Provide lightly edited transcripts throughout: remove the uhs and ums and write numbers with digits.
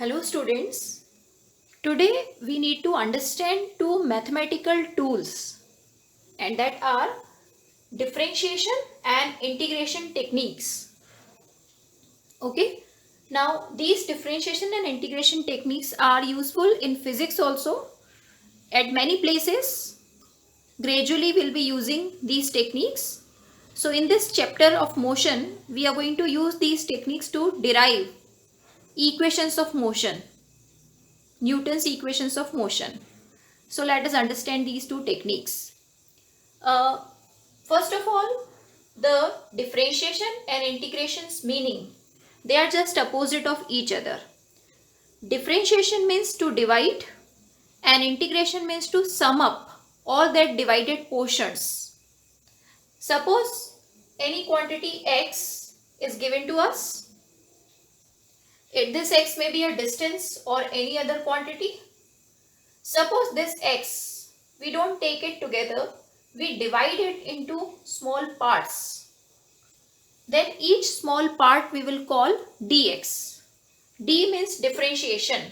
Hello students. Today we need to understand two mathematical tools and that are differentiation and integration techniques. Okay. Now these differentiation and integration techniques are useful in physics also. At many places gradually we'll be using these techniques. So in this chapter of motion we are going to use these techniques to derive equations of motion, Newton's equations of motion. So let us understand these two techniques. Uh, First of all, the differentiation and integration's meaning. They are just opposite of each other. Differentiation means to divide and integration means to sum up all that divided portions. Suppose any quantity x is given to us. This x may be a distance or any other quantity. Suppose this x, we don't take it together, we divide it into small parts. Then each small part we will call dx. D means differentiation.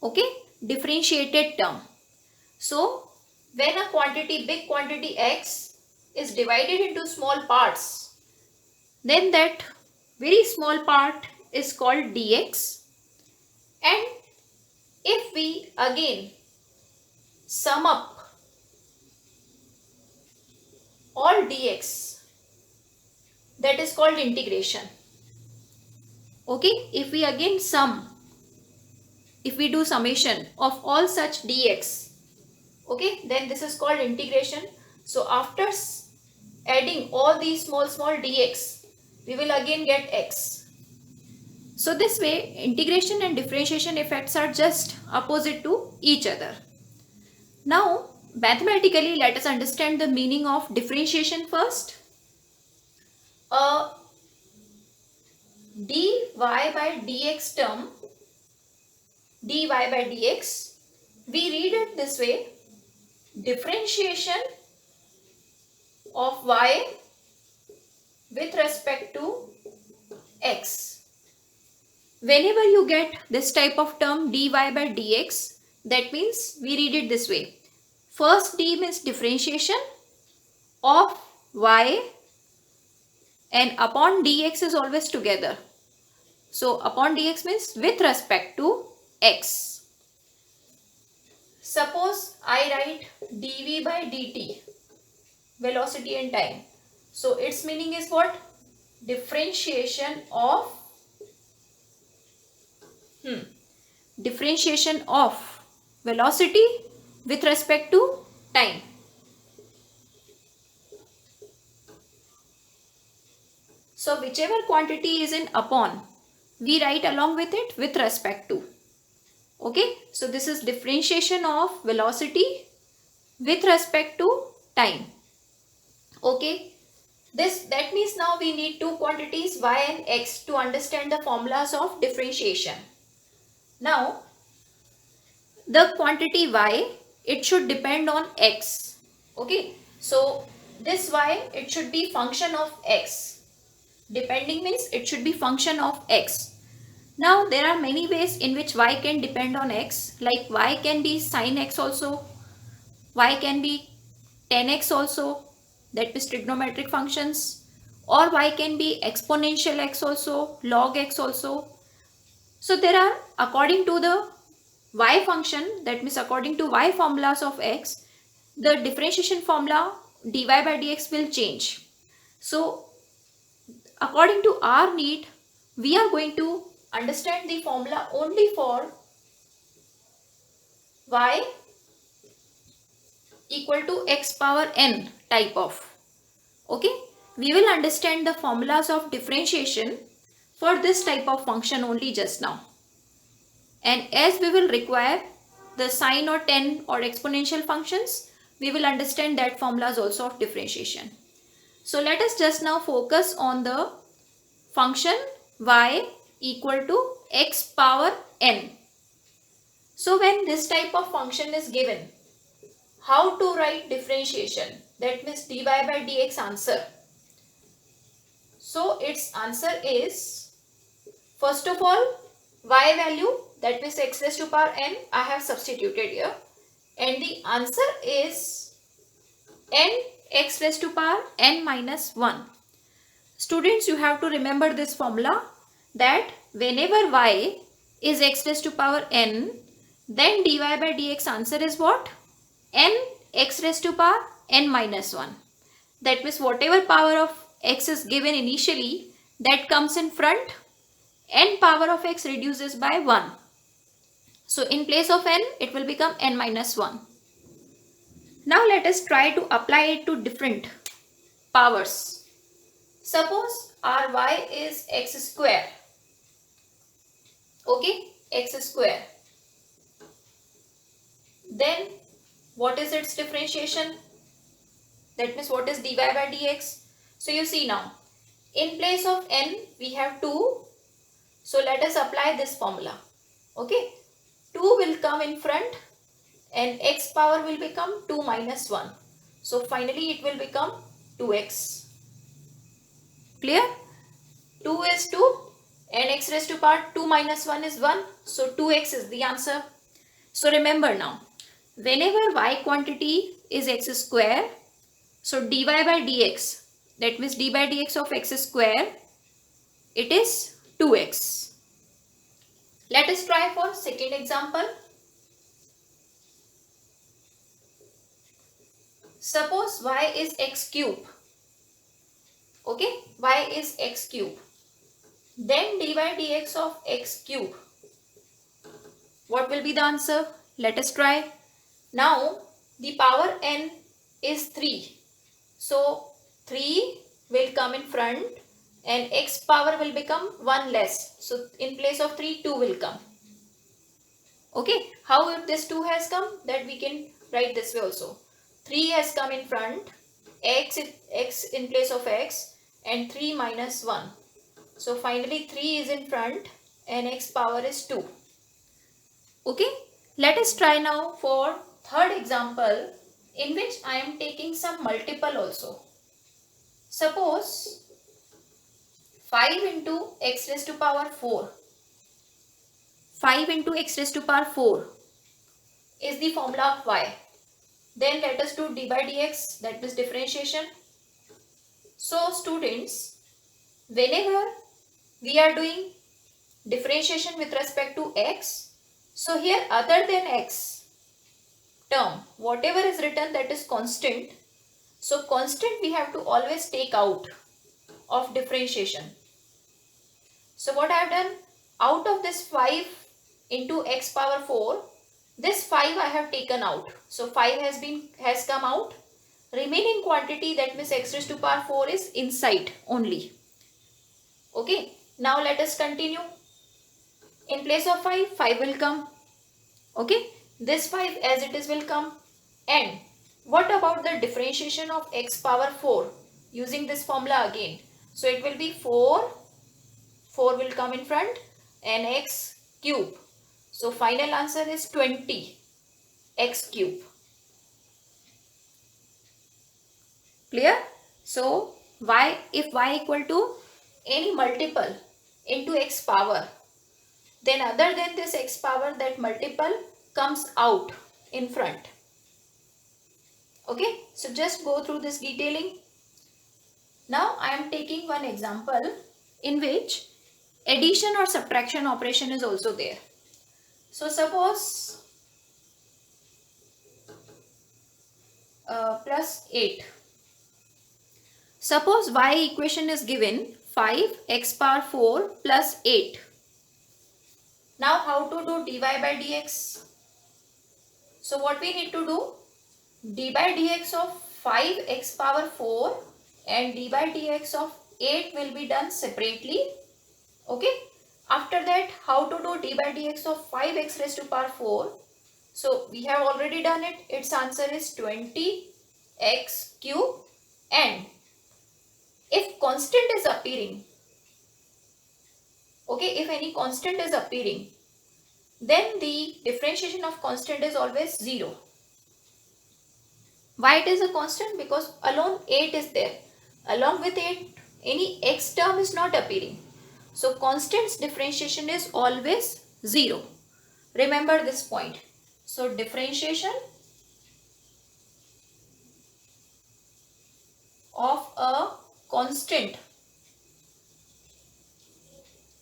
Okay, differentiated term. So, when a quantity, big quantity x is divided into small parts, then that very small part is called dx. And if we again sum up all dx, that is called integration. Okay, if we again if we do summation of all such dx, okay, then this is called integration. So after adding all these small dx, we will again get x. So this way integration and differentiation effects are just opposite to each other. Now mathematically let us understand the meaning of differentiation first. dy by dx term, dy by dx, we read it this way: differentiation of y with respect to x. Whenever you get this type of term dy by dx, that means we read it this way. First d means differentiation of y and upon dx is always together. So upon dx means with respect to x. Suppose I write dv by dt, velocity and time. So its meaning is what? Differentiation of differentiation of velocity with respect to time. So whichever quantity is in upon, we write along with it with respect to. Okay, so this is differentiation of velocity with respect to time. Okay, that means now we need two quantities y and x to understand the formulas of differentiation. Now the quantity y, it should depend on x. Okay, so this y, it should be function of x. Depending means it should be function of x. Now there are many ways in which y can depend on x, like y can be sin x also, y can be tan x also, that is trigonometric functions, or y can be exponential x also, log x also. So there are, according to the y function, that means according to y formulas of x, the differentiation formula dy by dx will change. So according to our need, we are going to understand the formula only for y equal to x power n type of. Okay, we will understand the formulas of differentiation for this type of function only just now. And as we will require the sine or tan or exponential functions, we will understand that formulas also of differentiation. So let us just now focus on the function y equal to x power n. So when this type of function is given, how to write differentiation? That means dy by dx answer. So its answer is, first of all, y value, that means x raised to power n, I have substituted here, and the answer is n x raised to power n minus 1. Students, you have to remember this formula, that whenever y is x raised to power n, then dy by dx answer is what? N x raised to power n minus 1. That means whatever power of x is given initially, that comes in front, n power of x reduces by 1. So in place of n, it will become n minus 1. Now let us try to apply it to different powers. Suppose our y is x square. Okay, x square. Then what is its differentiation? That means what is dy by dx? So you see now, in place of n we have 2. So let us apply this formula. Okay, 2 will come in front and x power will become 2 minus 1. So finally it will become 2x. Clear? 2 is 2 and x raised to power 2 minus 1 is 1. So 2x is the answer. So remember now, whenever y quantity is x square, so dy by dx, that means d by dx of x square, it is 2x. Let us try for second example. Suppose y is x cube. Okay, y is x cube. Then dy by dx of x cube. What will be the answer? Let us try. Now the power n is 3. So 3 will come in front and x power will become 1 less. So in place of 3, 2 will come. Okay, how this 2 has come? That we can write this way also. 3 has come in front, x in place of x, and 3 minus 1. So finally 3 is in front and x power is 2. Okay, let us try now for third example, in which I am taking some multiple also. Suppose 5 into x raised to power 4. 5 into x raised to power 4 is the formula of y. Then let us do d by dx, that is differentiation. So students, whenever we are doing differentiation with respect to x, so here other than x term, whatever is written, that is constant. So constant we have to always take out of differentiation. So what I have done, out of this 5 into x power 4, this 5 I have taken out. So 5 has come out. Remaining quantity, that means x raised to power 4, is inside only. Okay, now let us continue. In place of 5, 5 will come. Okay, this 5 as it is will come. And what about the differentiation of x power 4 using this formula again? So it will be 4 will come in front and x cube. So final answer is 20 x cube. Clear? So if y equal to any multiple into x power, then other than this x power, that multiple comes out in front. Okay, so just go through this detailing. Now I am taking one example in which addition or subtraction operation is also there. So suppose plus 8. Suppose y equation is given 5x power 4 plus 8. Now how to do dy by dx? So what we need to do? D by dx of 5x power 4 and d by dx of 8 will be done separately. Okay. After that, how to do d by dx of 5x raised to power 4? So we have already done it. Its answer is 20x cube. And if constant is appearing, okay, if any constant is appearing, then the differentiation of constant is always 0. Why it is a constant? Because alone 8 is there. Along with 8, any x term is not appearing. So constant's differentiation is always 0. Remember this point. So differentiation of a constant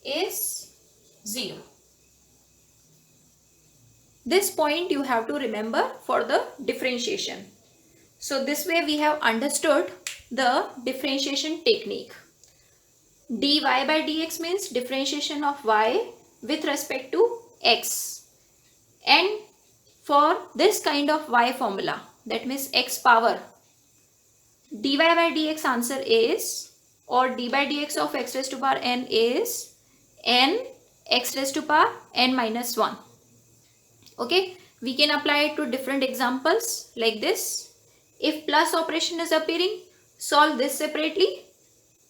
is 0. This point you have to remember for the differentiation. So this way we have understood the differentiation technique. dy by dx means differentiation of y with respect to x. And for this kind of y formula, that means x power, dy by dx answer is, or d by dx of x raised to power n is n x raised to power n minus 1. Okay, we can apply it to different examples like this. If plus operation is appearing, solve this separately,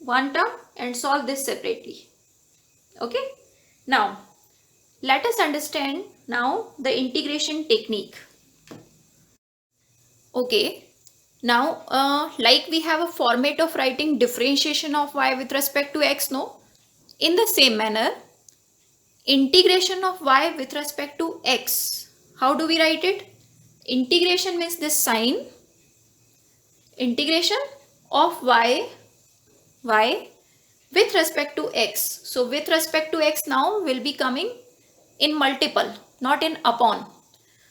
one term, and solve this separately. Okay, now let us understand now the integration technique. Okay, now like we have a format of writing differentiation of y with respect to x, no? In the same manner, integration of y with respect to x, how do we write it? Integration means this sign, integration of y with respect to x. So with respect to x now will be coming in multiple, not in upon.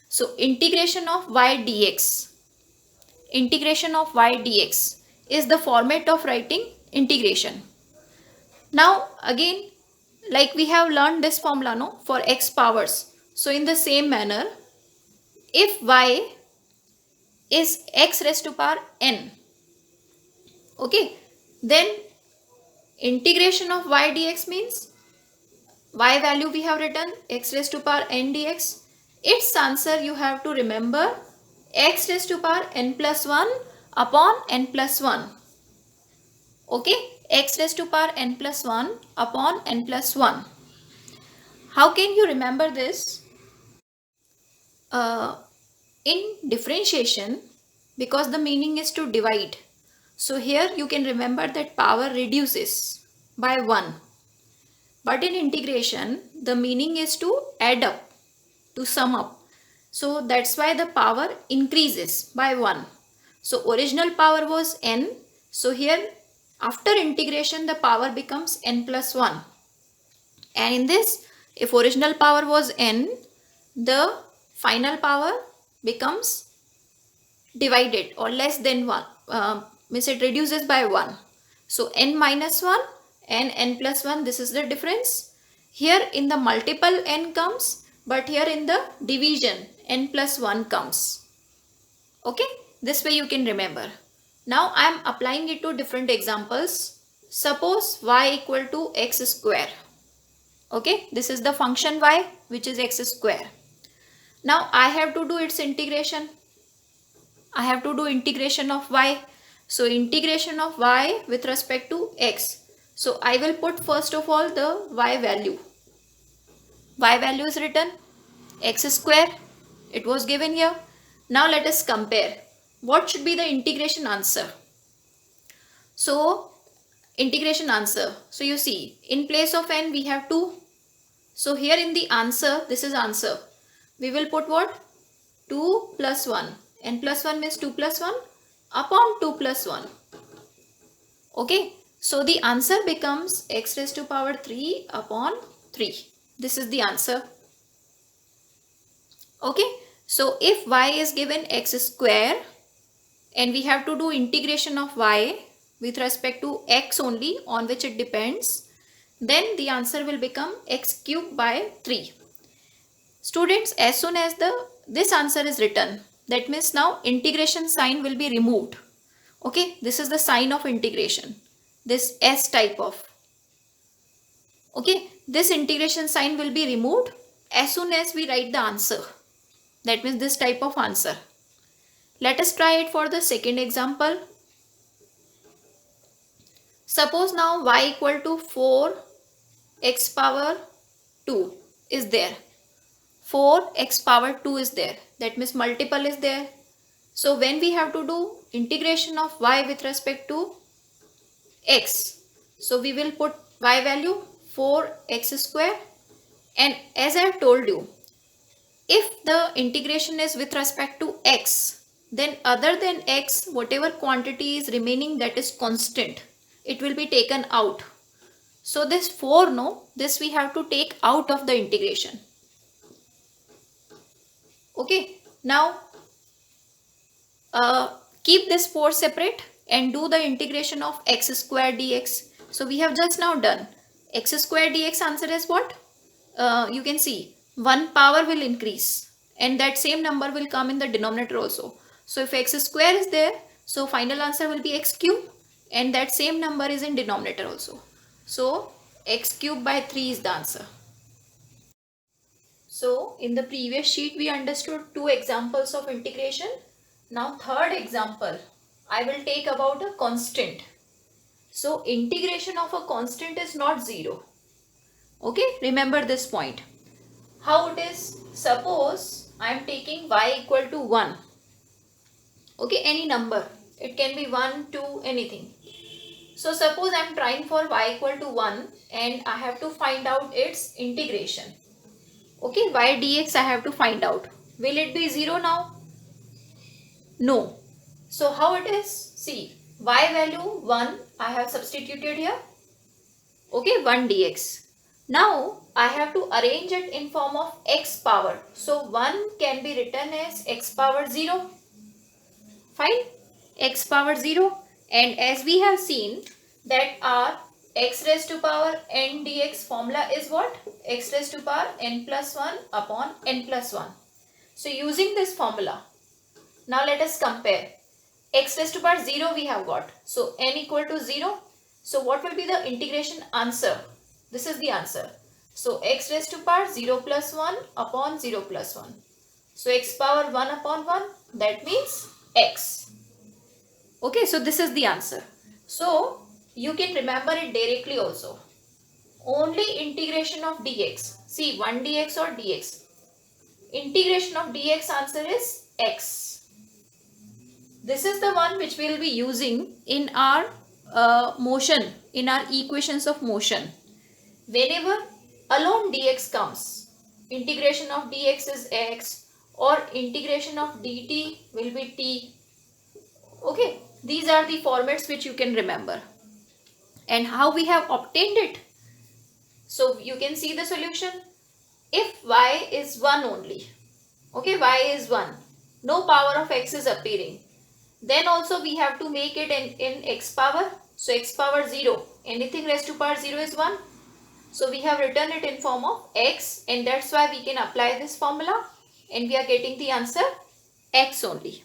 So integration of y dx, integration of y dx is the format of writing integration. Now again, like we have learned this formula, no, for x powers. So in the same manner, if y is x raised to power n, okay, then integration of y dx means y value we have written x raised to power n dx. Its answer you have to remember x raised to power n plus 1 upon n plus 1. Okay, x raised to power n plus 1 upon n plus 1. How can you remember this? In differentiation, because the meaning is to divide. So here you can remember that power reduces by 1. But in integration, the meaning is to add up, to sum up. So that's why the power increases by 1. So original power was n. So here after integration the power becomes n plus 1. And in this, if original power was n, the final power becomes divided or less than 1. Means it reduces by 1. So n minus 1 and n plus 1, this is the difference. Here in the multiple n comes, but here in the division n plus 1 comes. Okay, this way you can remember. Now I am applying it to different examples. Suppose y equal to x square. Okay, this is the function y which is x square. Now I have to do its integration. I have to do integration of y. So integration of y with respect to x. So I will put first of all the y value. Y value is written x square. It was given here. Now let us compare. What should be the integration answer? So integration answer. So you see, in place of n we have 2. So here in the answer, this is answer. We will put what? 2 plus 1. N plus 1 means 2 plus 1 upon 2 plus 1. Okay. So the answer becomes x raised to power 3 upon 3. This is the answer. Okay. So if y is given x square and we have to do integration of y with respect to x only on which it depends, then the answer will become x cube by 3. Students, as soon as this answer is written, that means now integration sign will be removed. Okay, this is the sign of integration. This S type of. Okay, this integration sign will be removed as soon as we write the answer. That means this type of answer. Let us try it for the second example. Suppose now y equal to 4x power 2 is there. 4x power 2 is there. That means multiple is there. So when we have to do integration of y with respect to x, so we will put y value 4x square. And as I have told you, if the integration is with respect to x, then other than x, whatever quantity is remaining, that is constant, it will be taken out. So this 4, no, this we have to take out of the integration. Okay, now keep this 4 separate and do the integration of x square dx. So we have just now done x square dx. Answer is what? You can see 1 power will increase and that same number will come in the denominator also. So if x square is there, so final answer will be x cube, and that same number is in denominator also. So x cube by 3 is the answer. So in the previous sheet we understood 2 examples of integration. Now third example I will take about a constant. So integration of a constant is not 0. Okay, remember this point. How it is? Suppose I am taking y equal to 1. Okay, any number. It can be 1, 2, anything. So suppose I am trying for y equal to 1 and I have to find out its integration. Okay, y dx I have to find out. Will it be 0 now? No. So how it is? See, y value 1 I have substituted here. Okay, 1 dx. Now I have to arrange it in form of x power. So 1 can be written as x power 0. Fine, x power 0. And as we have seen that our x raised to power n dx formula is what? X raised to power n plus 1 upon n plus 1. So using this formula, now let us compare. X raised to power 0 we have got. So n equal to 0. So what will be the integration answer? This is the answer. So x raised to power 0 plus 1 upon 0 plus 1. So x power 1 upon 1, that means x. Okay, so this is the answer. So you can remember it directly also. Only integration of dx. See, 1 dx or dx. Integration of dx answer is x. This is the one which we will be using in our motion, in our equations of motion. Whenever alone dx comes, integration of dx is x or integration of dt will be t. Okay, these are the formats which you can remember. And how we have obtained it? So you can see the solution. If y is 1 only, okay, y is 1, no power of x is appearing, then also we have to make it in x power. So x power 0, anything raised to power 0 is 1. So we have written it in form of x, and that's why we can apply this formula and we are getting the answer x only.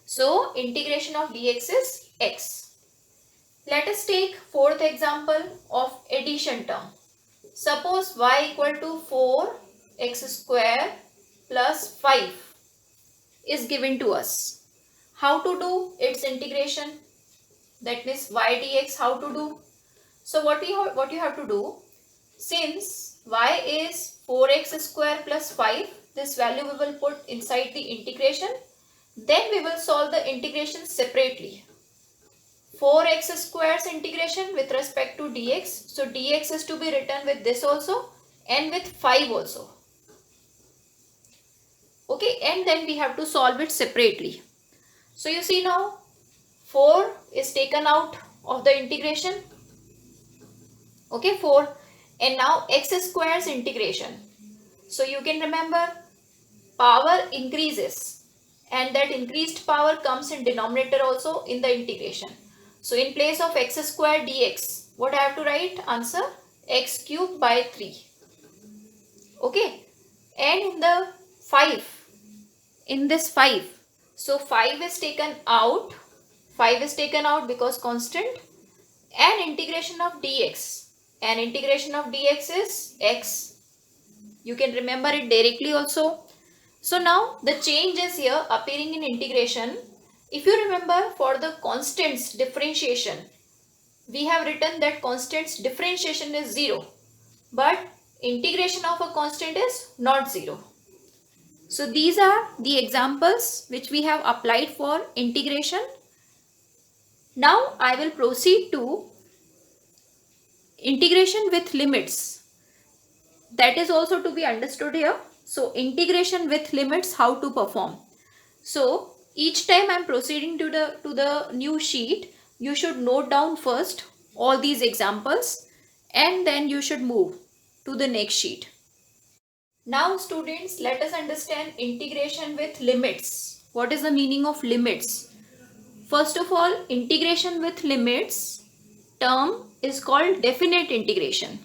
So integration of dx is x. Let us take fourth example of addition term. Suppose y equal to 4x square plus 5 is given to us. How to do its integration? That means y dx, how to do? So what you have to do, since y is 4x square plus 5, this value we will put inside the integration. Then we will solve the integration separately. 4x square's integration with respect to dx. So dx is to be written with this also and with 5 also. Okay, and then we have to solve it separately. So you see now 4 is taken out of the integration. Okay, 4. And now x square's integration. So you can remember power increases and that increased power comes in denominator also in the integration. So in place of x square dx, what I have to write? Answer x cube by 3. Okay, and in the 5, in this 5, so 5 is taken out. 5 is taken out because constant, and integration of dx. And integration of dx is x. You can remember it directly also. So now the change is here appearing in integration. If you remember, for the constants differentiation, we have written that constants differentiation is 0. But integration of a constant is not 0. So these are the examples which we have applied for integration. Now I will proceed to integration with limits, that is also to be understood here. So integration with limits, how to perform. So each time I'm proceeding to the new sheet, you should note down first all these examples and then you should move to the next sheet. Now students, let us understand integration with limits. What is the meaning of limits? First of all, integration with limits term is called definite integration.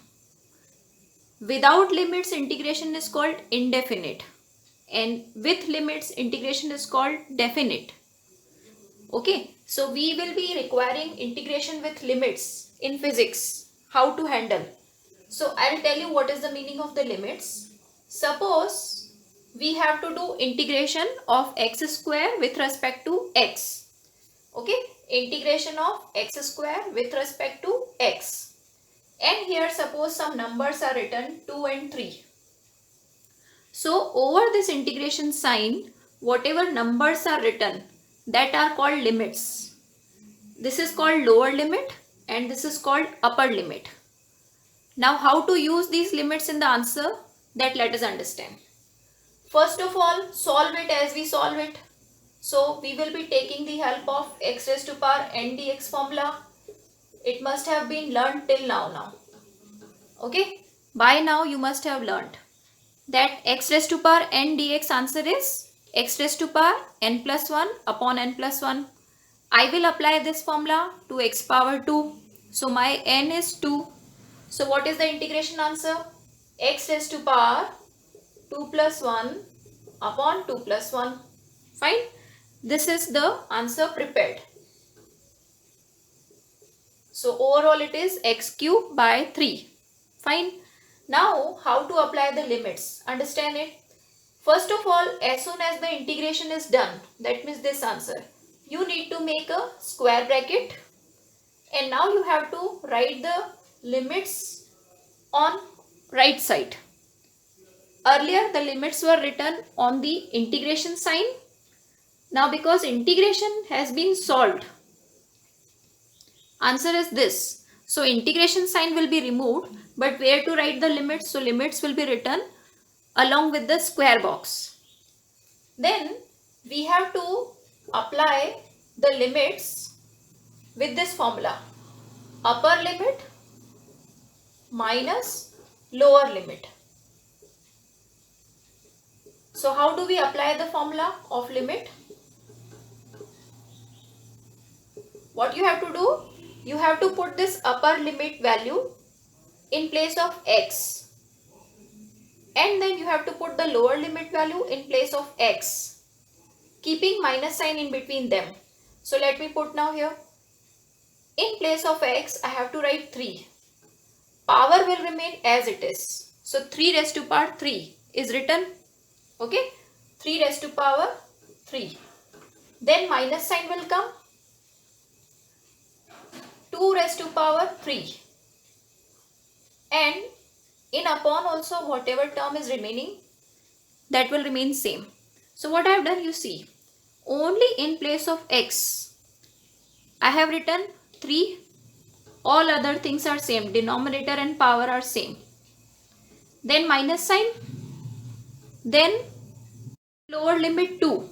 Without limits, integration is called indefinite, and with limits, integration is called definite. Okay, so we will be requiring integration with limits in physics. How to handle? So I'll tell you what is the meaning of the limits. Suppose we have to do integration of x square with respect to x. Okay, integration of x square with respect to x. And here suppose some numbers are written 2 and 3. So over this integration sign, whatever numbers are written, that are called limits. This is called lower limit and this is called upper limit. Now how to use these limits in the answer, that let us understand. First of all, solve it as we solve it. So we will be taking the help of x raised to power n dx formula. It must have been learned till now. Okay, by now you must have learned that x raised to power n dx answer is x raised to power n plus 1 upon n plus 1. I will apply this formula to x power 2. So my n is 2. So what is the integration answer? X raised to power 2 plus 1 upon 2 plus 1. Fine. This is the answer prepared. So overall it is x cube by 3. Fine. Now how to apply the limits? Understand it. First of all, as soon as the integration is done, that means this answer, you need to make a square bracket and now you have to write the limits on right side. Earlier the limits were written on the integration sign. Now because integration has been solved, answer is this. So integration sign will be removed, but where to write the limits? So limits will be written along with the square box. Then we have to apply the limits with this formula. Upper limit minus lower limit. So how do we apply the formula of limit? What you have to do? You have to put this upper limit value in place of x. And then you have to put the lower limit value in place of x, keeping minus sign in between them. So let me put now here. In place of x, I have to write 3. Power will remain as it is. So 3 raised to power 3 is written. Okay. 3 raised to power 3. Then minus sign will come. 2 raised to power 3. And in upon also whatever term is remaining, that will remain same. So what I have done, you see, only in place of x, I have written 3. All other things are same. Denominator and power are same. Then minus sign. Then lower limit 2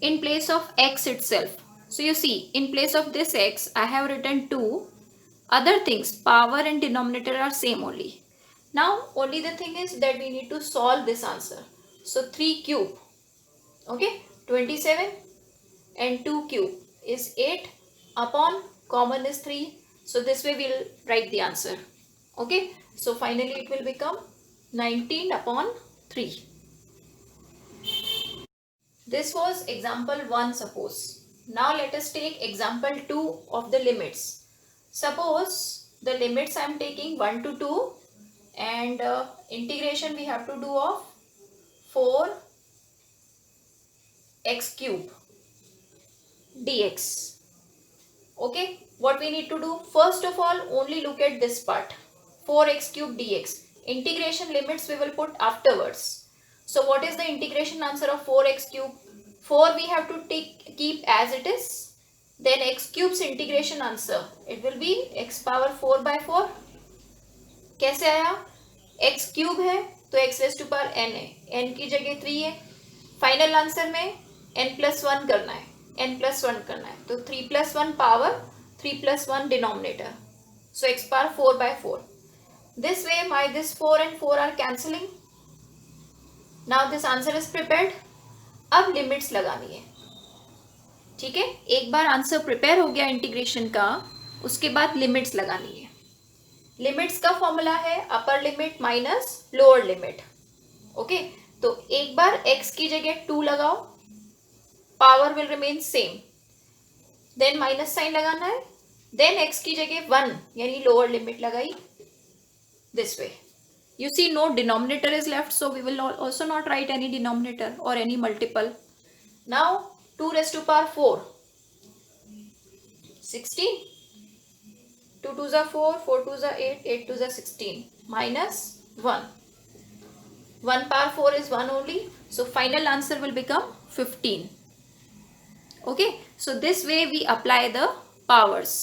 in place of x itself. So you see, in place of this x, I have written 2. Other things, power and denominator are same only. Now, only the thing is that we need to solve this answer. So 3 cube, okay, 27 and 2 cube is 8 upon common is 3. So this way we will write the answer. Okay, so finally it will become 19 upon 3. This was example 1 suppose. Now let us take example 2 of the limits. Suppose the limits I am taking 1 to 2 and integration we have to do of 4 x cube dx. Okay, what we need to do? First of all, only look at this part, 4x cube dx. Integration limits we will put afterwards. So what is the integration answer of 4x cube? 4 we have to keep as it is. Then x cube's integration answer, it will be x power 4 by 4. कैसे आया, x cube है तो x raise to power n है, n की जगह 3 है, final answer में n plus one करना है, n प्लस वन करना है, तो 3 plus one power, 3 plus one denominator, so x power 4 by 4. This way my this 4 and 4 are cancelling. Now this answer is prepared. अब लिमिट्स लगानी है, ठीक है। एक बार आंसर प्रिपेयर हो गया इंटीग्रेशन का, उसके बाद लिमिट्स लगानी है। लिमिट्स का फॉर्मूला है upper limit minus lower limit, okay. तो एक बार x की जगह 2 लगाओ, power will remain same, then minus sign लगाना है, देन x की जगह 1 यानी लोअर लिमिट लगाई, this way. You see no denominator is left, so we will also not write any denominator or any multiple. Now 2 raised to power 4, 16, 2 2s are 4, 4 2s are 8, 8 2s are 16, minus 1. 1 power 4 is 1 only, so final answer will become 15. Okay, so this way we apply the powers.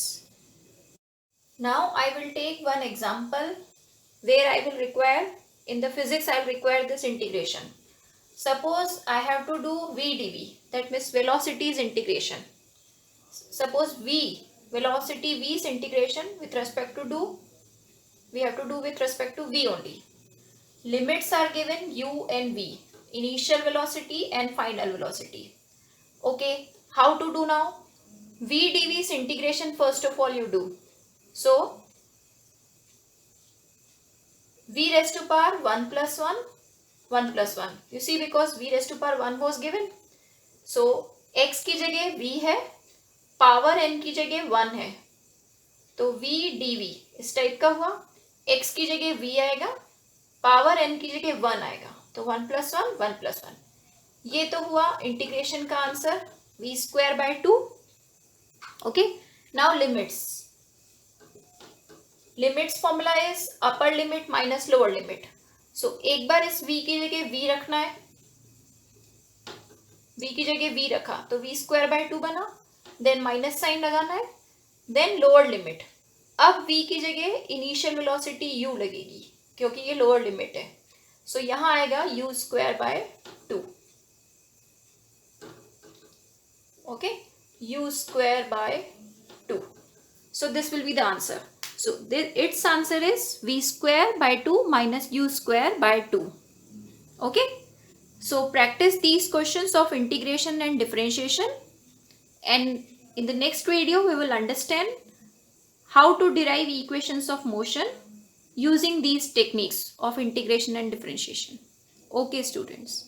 Now I will take one example where I will require, in the physics I will require this integration. Suppose I have to do v dv, that means velocities integration. Suppose v, velocity v's integration with respect to do, we have to do with respect to v only. Limits are given u and v, initial velocity and final velocity. Okay, how to do now? V dv's integration first of all you do. So v raised to power 1 plus 1, 1 plus 1. You see, because v raised to power 1 was given. So x की जगह v है, power n की जगह 1 है, तो v dv इस type का हुआ। x की जगह v आएगा, पावर n की जगह 1 आएगा, तो 1 plus 1, 1 plus 1. ये तो हुआ इंटीग्रेशन का answer, v square by 2. Okay, now limits. Limits formula is upper limit minus lower limit. So एक बार इस v की जगह v रखना है, v की जगह v रखा तो v स्क्वायर बाय 2 बना, देन माइनस साइन लगाना है, देन लोअर लिमिट। अब v की जगह इनिशियल वेलोसिटी u लगेगी क्योंकि ये लोअर लिमिट है, सो यहां आएगा u square by 2। Okay, u square by 2. So this will be the answer. So its answer is v square by 2 minus u square by 2. Okay. So practice these questions of integration and differentiation, and in the next video we will understand how to derive equations of motion using these techniques of integration and differentiation. Okay students.